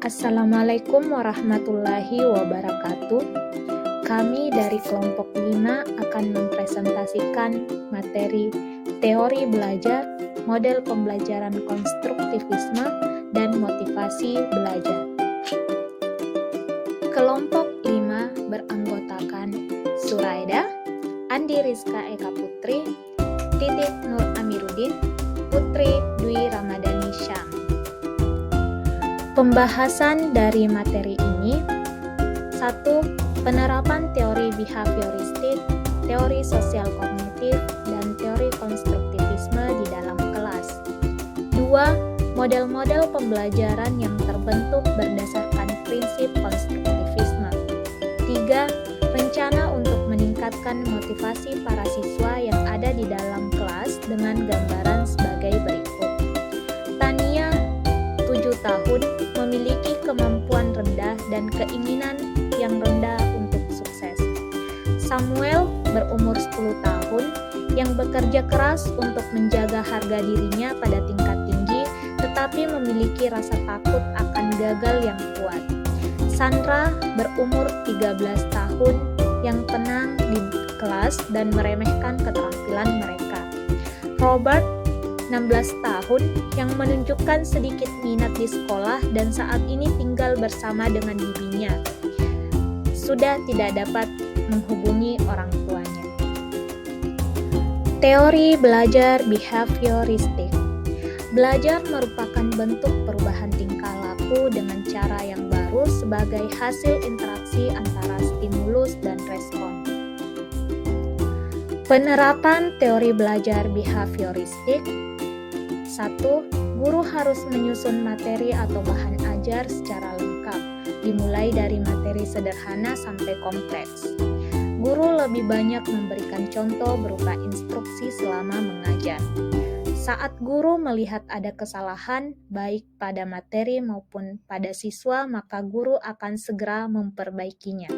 Assalamualaikum warahmatullahi wabarakatuh. Kami dari kelompok 5 akan mempresentasikan materi teori belajar, model pembelajaran konstruktivisme, dan motivasi belajar. Kelompok 5 beranggotakan Suraida, Andi Rizka Eka Putri, Titik Nur Amiruddin, Putri Dwi Ramadhani Syam. Pembahasan dari materi ini: 1. Penerapan teori behavioristik, teori sosial kognitif, dan teori konstruktivisme di dalam kelas. 2. Model-model pembelajaran yang terbentuk berdasarkan prinsip konstruktivisme. 3. Rencana untuk meningkatkan motivasi para siswa yang ada di dalam kelas dengan gambaran sebagai berikut. Tania, 7 tahun, memiliki kemampuan rendah dan keinginan yang rendah untuk sukses. Samuel, berumur 10 tahun, yang bekerja keras untuk menjaga harga dirinya pada tingkat tinggi, tetapi memiliki rasa takut akan gagal yang kuat. Sandra, berumur 13 tahun, yang tenang di kelas dan meremehkan keterampilan mereka. Robert, 16 tahun, yang menunjukkan sedikit minat di sekolah dan saat ini tinggal bersama dengan bibinya. Sudah tidak dapat menghubungi orang tuanya. Teori belajar behavioristik. Belajar merupakan bentuk perubahan tingkah laku dengan cara yang baru sebagai hasil interaksi antara stimulus dan respon. Penerapan teori belajar behavioristik. 1. Guru harus menyusun materi atau bahan ajar secara lengkap, dimulai dari materi sederhana sampai kompleks. Guru lebih banyak memberikan contoh berupa instruksi selama mengajar. Saat guru melihat ada kesalahan, baik pada materi maupun pada siswa, maka guru akan segera memperbaikinya.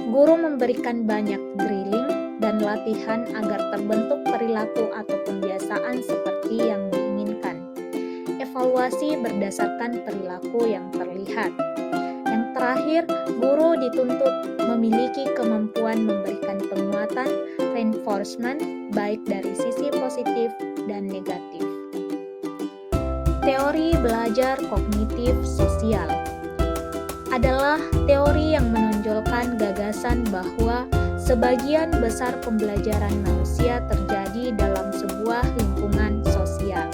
Guru memberikan banyak drilling dan latihan agar terbentuk perilaku atau pembiasaan seperti yang diinginkan. Evaluasi berdasarkan perilaku yang terlihat. Yang terakhir, guru dituntut memiliki kemampuan memberikan penguatan, reinforcement, baik dari sisi positif dan negatif. Teori belajar kognitif sosial adalah teori yang menonjolkan gagasan bahwa sebagian besar pembelajaran manusia terjadi dalam sebuah lingkungan sosial.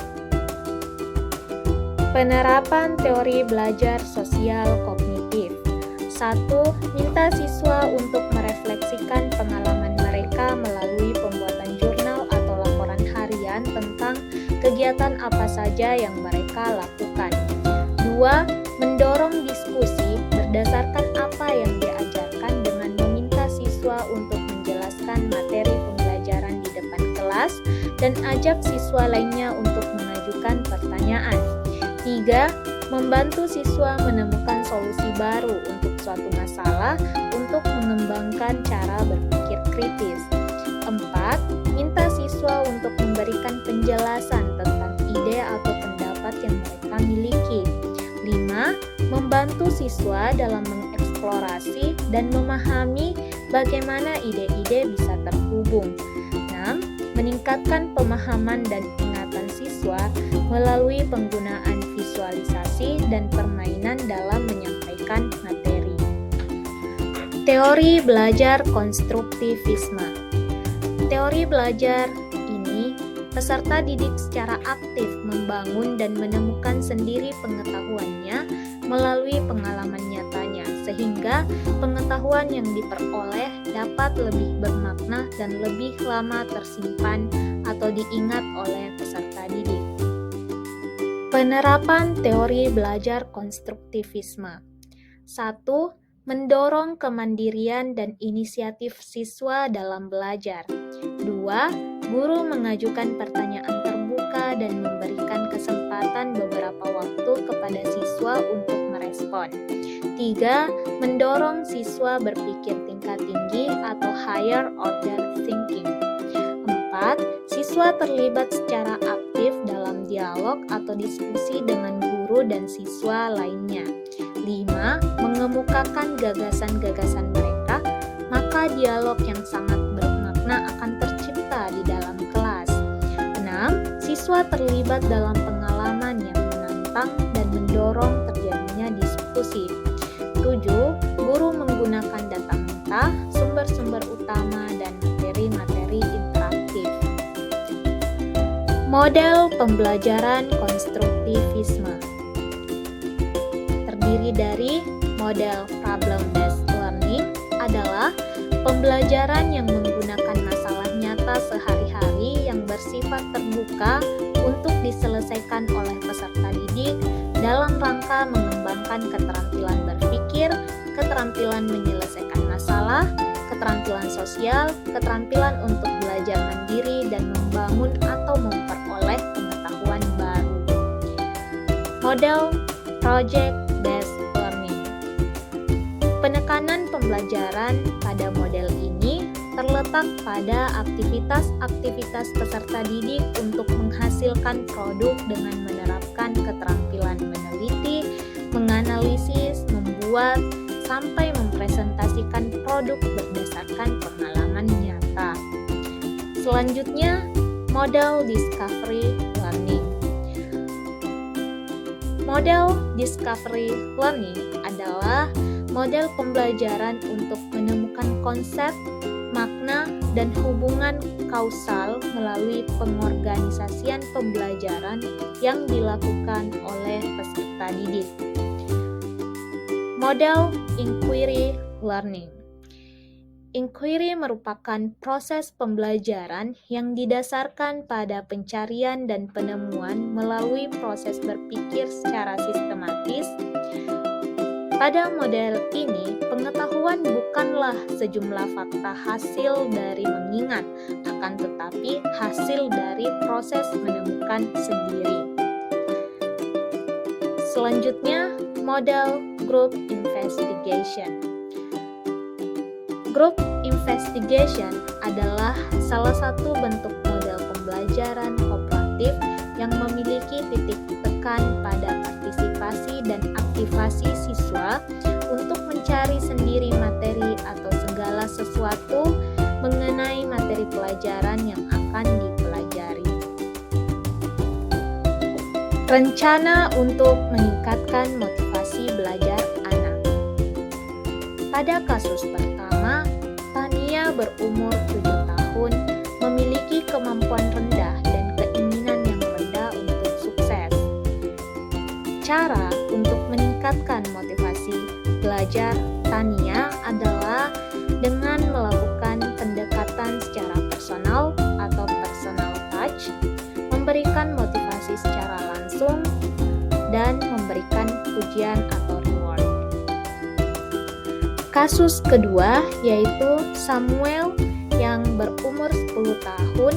Penerapan teori belajar sosial kognitif. 1. Minta siswa untuk merefleksikan pengalaman mereka melalui pembuatan jurnal atau laporan harian tentang kegiatan apa saja yang mereka lakukan. 2. Mendorong diskusi berdasarkan apa yang diajarkan dengan meminta siswa untuk menjelaskan materi pembelajaran di depan kelas dan ajak siswa lainnya untuk mengajukan pertanyaan. 3. Membantu siswa menemukan solusi baru untuk suatu masalah untuk mengembangkan cara berpikir kritis. 4. Minta siswa untuk memberikan penjelasan tentang ide atau pendapat yang mereka miliki. 5. Membantu siswa dalam mengeksplorasi dan memahami bagaimana ide-ide bisa terhubung. 6. Meningkatkan pemahaman dan ingatan siswa melalui penggunaan visualisasi dan permainan dalam menyampaikan materi. Teori belajar konstruktivisme. Teori belajar ini, peserta didik secara aktif membangun dan menemukan sendiri pengetahuannya melalui pengalaman nyatanya, sehingga pengetahuan yang diperoleh dapat lebih bermakna dan lebih lama tersimpan atau diingat oleh peserta didik. Penerapan teori belajar konstruktivisme. 1. Mendorong kemandirian dan inisiatif siswa dalam belajar. 2. Guru mengajukan pertanyaan terbuka dan memberikan kesempatan beberapa waktu kepada siswa untuk merespon. 3. Mendorong siswa berpikir tingkat tinggi atau higher order thinking. 4. Siswa terlibat secara aktif dalam dialog atau diskusi dengan guru guru dan siswa lainnya. 5. Mengemukakan gagasan-gagasan mereka, maka dialog yang sangat bermakna akan tercipta di dalam kelas. 6. Siswa terlibat dalam pengalaman yang menantang dan mendorong terjadinya diskusi. 7. Guru menggunakan data mentah, sumber-sumber utama, dan materi-materi interaktif. Model pembelajaran konstruktivisme terdiri dari model problem-based learning adalah pembelajaran yang menggunakan masalah nyata sehari-hari yang bersifat terbuka untuk diselesaikan oleh peserta didik dalam rangka mengembangkan keterampilan berpikir, keterampilan menyelesaikan masalah, keterampilan sosial, keterampilan untuk belajar mandiri dan membangun atau memperoleh pengetahuan baru. Model project-based learning. Penekanan pembelajaran pada model ini terletak pada aktivitas-aktivitas peserta didik untuk menghasilkan produk dengan menerapkan keterampilan meneliti, menganalisis, membuat, sampai mempresentasikan produk berdasarkan pengalaman nyata. Selanjutnya, model discovery learning. Model discovery learning adalah model pembelajaran untuk menemukan konsep, makna, dan hubungan kausal melalui pengorganisasian pembelajaran yang dilakukan oleh peserta didik. Model inquiry learning. Inquiry merupakan proses pembelajaran yang didasarkan pada pencarian dan penemuan melalui proses berpikir secara sistematis. Pada model ini, pengetahuan bukanlah sejumlah fakta hasil dari mengingat, akan tetapi hasil dari proses menemukan sendiri. Selanjutnya, model group investigation. Group investigation adalah salah satu bentuk model pembelajaran kooperatif yang memiliki titik tekan pada partisipasi dan aktivasi siswa untuk mencari sendiri materi atau segala sesuatu mengenai materi pelajaran yang akan dipelajari. Rencana untuk meningkatkan motivasi belajar anak. Pada kasus pertama, Tania berumur 7 tahun, memiliki kemampuan rendah dan keinginan yang rendah untuk sukses. Cara untuk meningkatkan motivasi belajar Tania adalah dengan melakukan pendekatan secara personal atau personal touch, memberikan motivasi secara langsung, dan memberikan pujian atau reward. Kasus kedua yaitu Samuel yang berumur 10 tahun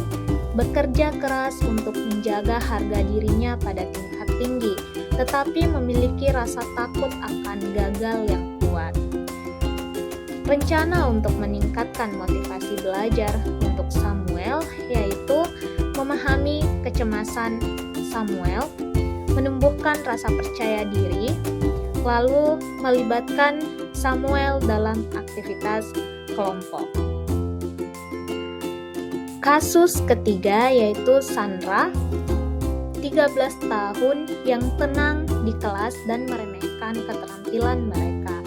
bekerja keras untuk menjaga harga dirinya pada tingkat tinggi, tetapi memiliki rasa takut akan gagal yang kuat. Rencana untuk meningkatkan motivasi belajar untuk Samuel yaitu memahami kecemasan Samuel, menumbuhkan rasa percaya diri, lalu melibatkan Samuel dalam aktivitas kelompok. Kasus ketiga yaitu Sandra, 13 tahun yang tenang di kelas dan meremehkan keterampilan mereka.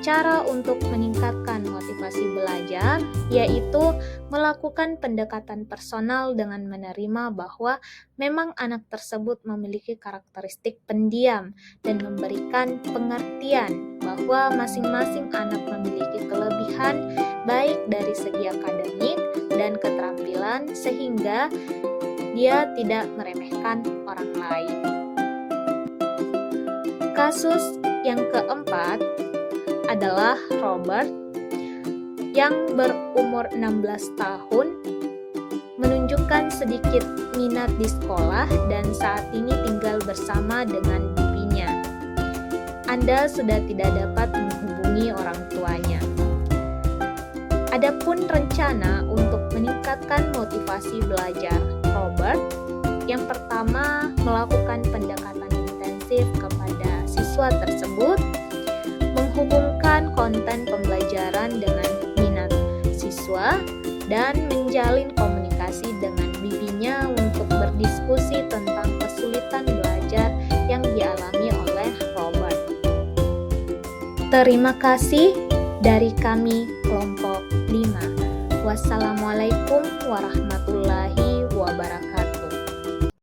Cara untuk meningkatkan motivasi belajar yaitu melakukan pendekatan personal dengan menerima bahwa memang anak tersebut memiliki karakteristik pendiam dan memberikan pengertian bahwa masing-masing anak memiliki kelebihan baik dari segi akademik dan keterampilan sehingga dia tidak meremehkan orang lain. Kasus yang keempat adalah Robert yang berumur 16 tahun, menunjukkan sedikit minat di sekolah dan saat ini tinggal bersama dengan bibinya. Anda sudah tidak dapat menghubungi orang tuanya. Adapun rencana untuk meningkatkan motivasi belajar Robert, yang pertama melakukan pendekatan intensif responsif kepada siswa tersebut, menghubungkan konten pembelajaran dengan minat siswa, dan menjalin komunikasi dengan bibinya untuk berdiskusi tentang kesulitan belajar yang dialami oleh Robert. Terima kasih dari kami kelompok 5. Wassalamualaikum warahmatullahi wabarakatuh.